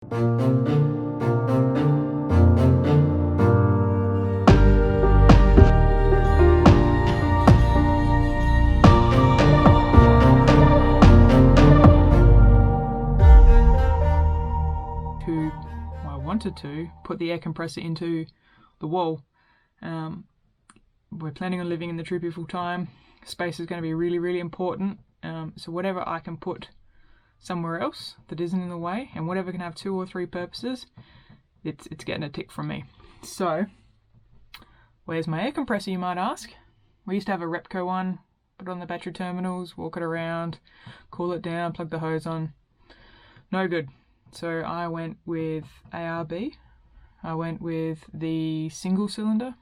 I wanted to put the air compressor into the wall. We're planning on living in the Troopy full time. Space is going to be really important. So whatever I can put somewhere else that isn't in the way, and whatever can have 2 or 3 purposes, it's getting a tick from me. So where's my air compressor, you might ask? We used to have a Repco one, put it on the battery terminals, walk it around, cool it down, plug the hose on. No good. So I went with ARB. I went with the single cylinder.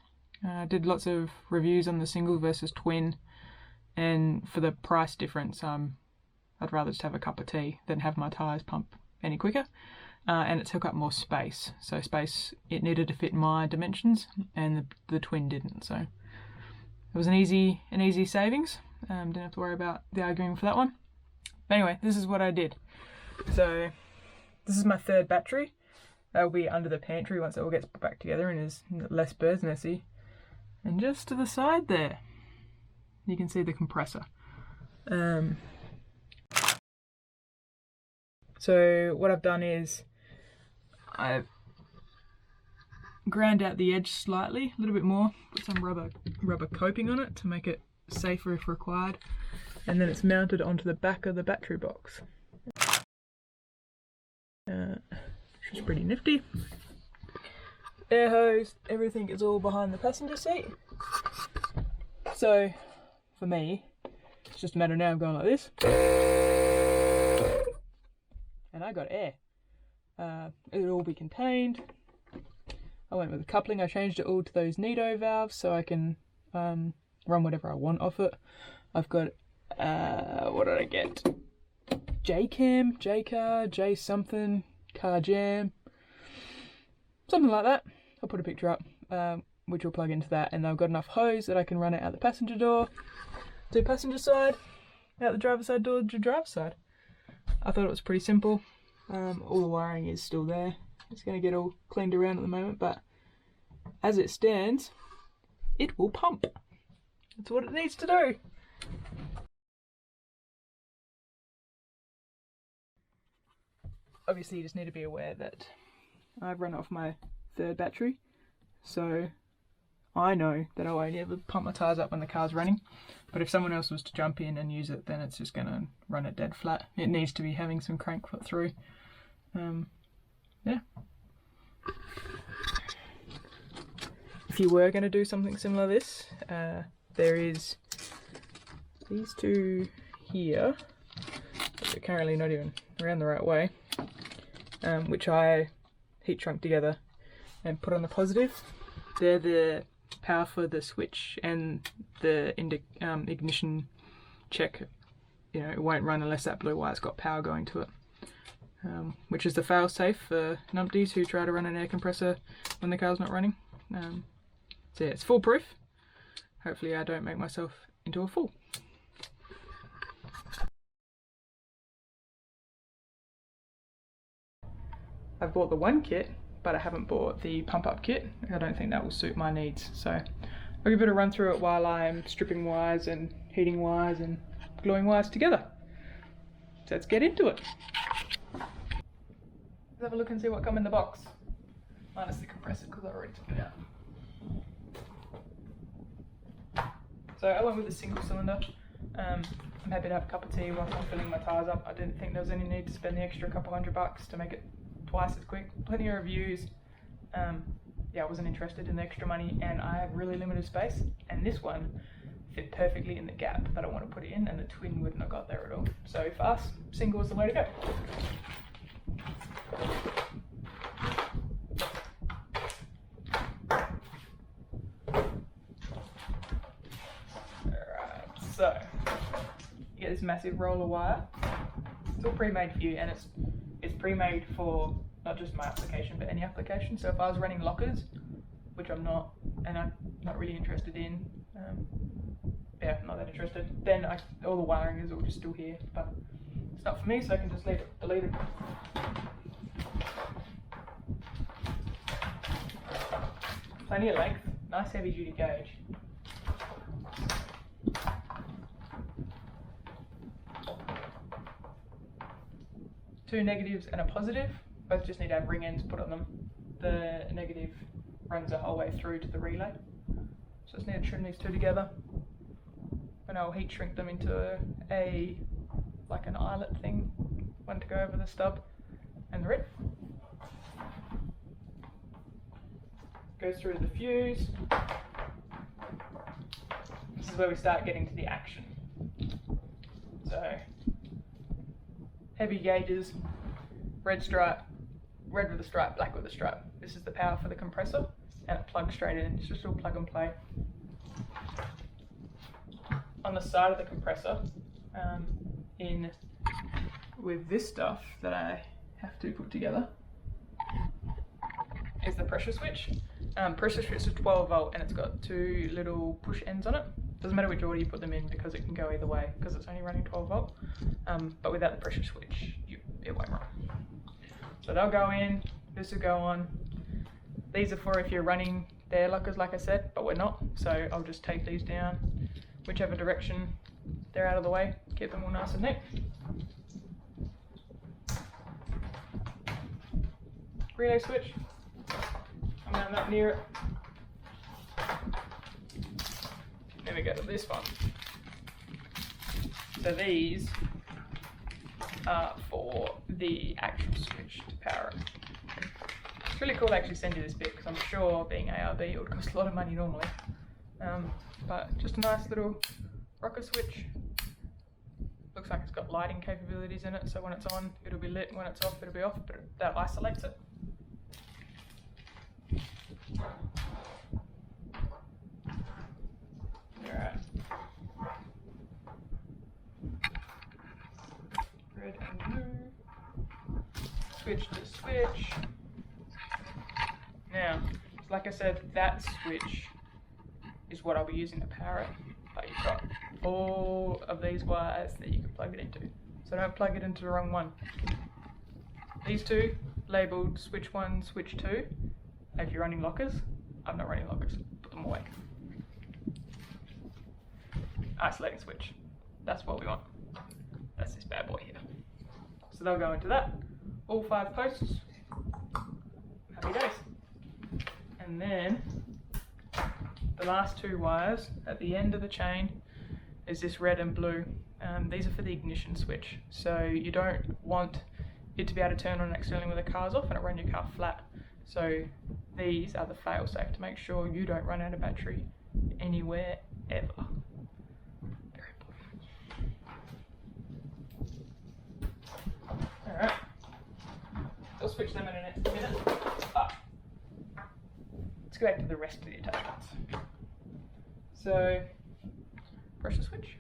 I did lots of reviews on the single versus twin, and for the price difference, I'd rather just have a cup of tea than have my tyres pump any quicker. And it took up more space. So space, it needed to fit my dimensions, and the twin didn't. So it was an easy savings. Didn't have to worry about the arguing for that one. But anyway, this is what I did. So this is my 3rd battery. That'll be under the pantry once it all gets put back together and is less bird's nesty. And just to the side there, you can see the compressor. So what I've done is I've ground out the edge slightly, a little bit more, put some rubber coping on it to make it safer if required, and then it's mounted onto the back of the battery box. Which is pretty nifty. Air hose, everything is all behind the passenger seat. So for me, it's just a matter now of going like this, and I got air. It'll all be contained. I went with the coupling. I changed it all to those Nido valves so I can run whatever I want off it. I've got what did I get? J-Cam, J-Car, J something, Car Jam, something like that. I'll put a picture up, which will plug into that, and I've got enough hose that I can run it out the passenger door to passenger side, out the driver's side door to driver's side. I thought it was pretty simple. All the wiring is still there. It's going to get all cleaned around at the moment, but as it stands, it will pump. That's what it needs to do. Obviously you just need to be aware that I've run off my 3rd battery, so I know that I'll only ever pump my tyres up when the car's running, but if someone else was to jump in and use it, then it's just going to run it dead flat. It needs to be having some crank put through. Yeah. If you were going to do something similar to this, there is these 2 here, which are currently not even around the right way, which I heat shrunk together and put on the positive. They're the power for the switch and the ignition check. You know, it won't run unless that blue wire's got power going to it, which is the fail-safe for numpties who try to run an air compressor when the car's not running. So yeah, it's foolproof. Hopefully I don't make myself into a fool. I've bought the 1 kit, but I haven't bought the pump-up kit. I don't think that will suit my needs, so I'll give it a run through it while I'm stripping wires and heating wires and gluing wires together. So let's get into it. Let's have a look and see what come in the box. Minus the compressor, because I already took it out. So I went with a single cylinder. I'm happy to have a cup of tea while I'm filling my tyres up. I didn't think there was any need to spend the extra couple $100 to make it twice as quick. Plenty of reviews. Yeah, I wasn't interested in the extra money, and I have really limited space, and this one fit perfectly in the gap that I want to put it in, and the twin wouldn't have got there at all. So for us, single is the way to go. Alright, so you get this massive roll of wire. It's all pre-made for you, and it's pre-made for not just my application but any application. So if I was running lockers, which I'm not, and I'm not really interested in, yeah, I'm not that interested, then all the wiring is all just still here, but it's not for me, so I can just leave it deleted. Plenty of length, nice heavy duty gauge. Two negatives and a positive, both just need to have ring ends put on them. The negative runs the whole way through to the relay. So just need to trim these two together. And I'll heat shrink them into like an eyelet thing, one to go over the stub and the red. Goes through to the fuse. This is where we start getting to the action. So, heavy gauges, red stripe, red with a stripe, black with a stripe. This is the power for the compressor, and it plugs straight in. It's just all plug and play. On the side of the compressor, in with this stuff that I have to put together, is the pressure switch. Pressure switch is 12 volt and it's got two little push ends on it. Doesn't matter which order you put them in because it can go either way because it's only running 12 volt. But without the pressure switch, it won't run. So they'll go in, this will go on. These are for if you're running their lockers, like I said, but we're not. So I'll just tape these down, whichever direction they're out of the way, keep them all nice and neat. Relay switch. I'm not near it. Then we go to this one. So these are for the actual switch to power it. It's really cool to actually send you this bit because I'm sure being ARB it would cost a lot of money normally. But just a nice little rocker switch. Looks like it's got lighting capabilities in it, so when it's on it'll be lit, when it's off it'll be off, but that isolates it. Alright. Red and blue. Switch to switch. Now, like I said, that switch is what I'll be using to power it. But you've got all of these wires that you can plug it into. So don't plug it into the wrong one. These two labelled switch 1, switch 2. If you're running lockers, I'm not running lockers, put them away. Isolating switch, that's what we want. That's this bad boy here. So they'll go into that, all 5 posts, happy days. And then the last 2 wires at the end of the chain is this red and blue. These are for the ignition switch. So you don't want it to be able to turn on accidentally when the car's off and it run your car flat. So these are the fail-safe to make sure you don't run out of battery anywhere ever. Very important. Alright, I'll switch them in a minute. Let's go back to the rest of the attachments. So, pressure switch.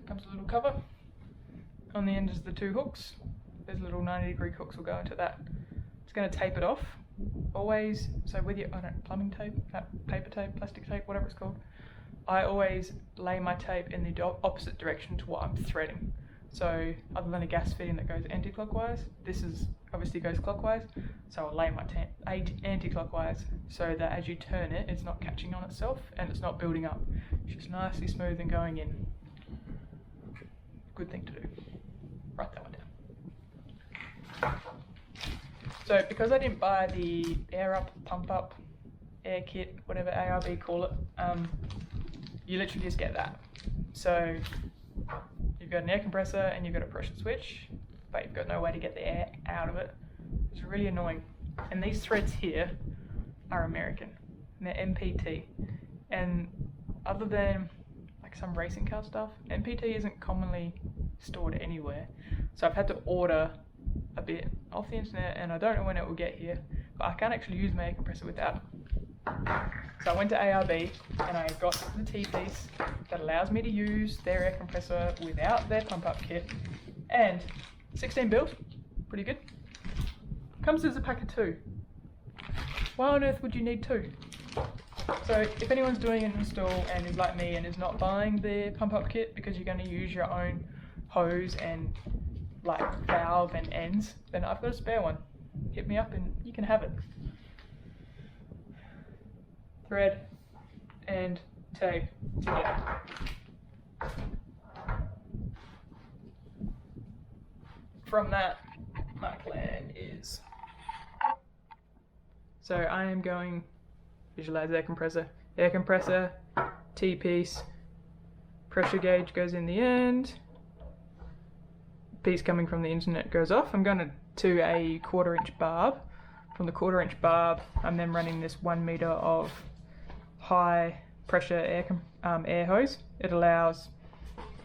Comes a little cover. On the end is the 2 hooks. Those little 90-degree hooks will go into that. It's going to tape it off. Always, so with your plumbing tape, paper tape, plastic tape, whatever it's called, I always lay my tape in the opposite direction to what I'm threading. So other than a gas fitting that goes anti-clockwise, this is obviously goes clockwise. So I'll lay my tape anti-clockwise so that as you turn it, it's not catching on itself and it's not building up. It's just nicely smooth and going in. Good thing to do. Write that one down. So because I didn't buy the air up, pump up, air kit, whatever ARB call it, you literally just get that. So you've got an air compressor and you've got a pressure switch, but you've got no way to get the air out of it. It's really annoying. And these threads here are American, and they're MPT. And other than like some racing car stuff, MPT isn't commonly stored anywhere. So I've had to order a bit off the internet and I don't know when it will get here, but I can't actually use my air compressor without it. So I went to ARB and I got the T-piece that allows me to use their air compressor without their pump up kit, and 16 build, pretty good. Comes as a pack of 2. Why on earth would you need 2? So if anyone's doing an install and is like me and is not buying the pump up kit because you're going to use your own hose and like valve and ends, then I've got a spare one. Hit me up and you can have it. Thread and tape together. From that, my plan is, so I am going, visualize air compressor, T-piece, pressure gauge goes in the end, piece coming from the internet goes off. I'm going to a 1/4 inch barb. From the 1/4 inch barb, I'm then running this 1 meter of high pressure air hose. It allows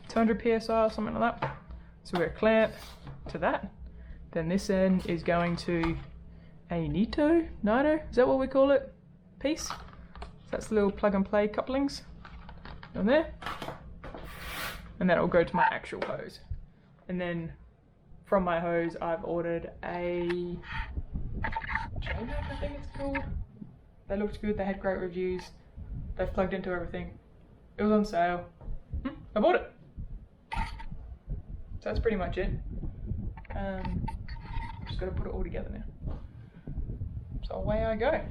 200 psi or something like that. So we're clamp to that. Then this end is going to a Nito, is that what we call it? Piece. So that's the little plug and play couplings on there. And that'll go to my actual hose. And then from my hose, I've ordered a Jamec, I think it's called. They looked good, they had great reviews. They've plugged into everything. It was on sale. I bought it. So that's pretty much it. Just gotta put it all together now. So away I go.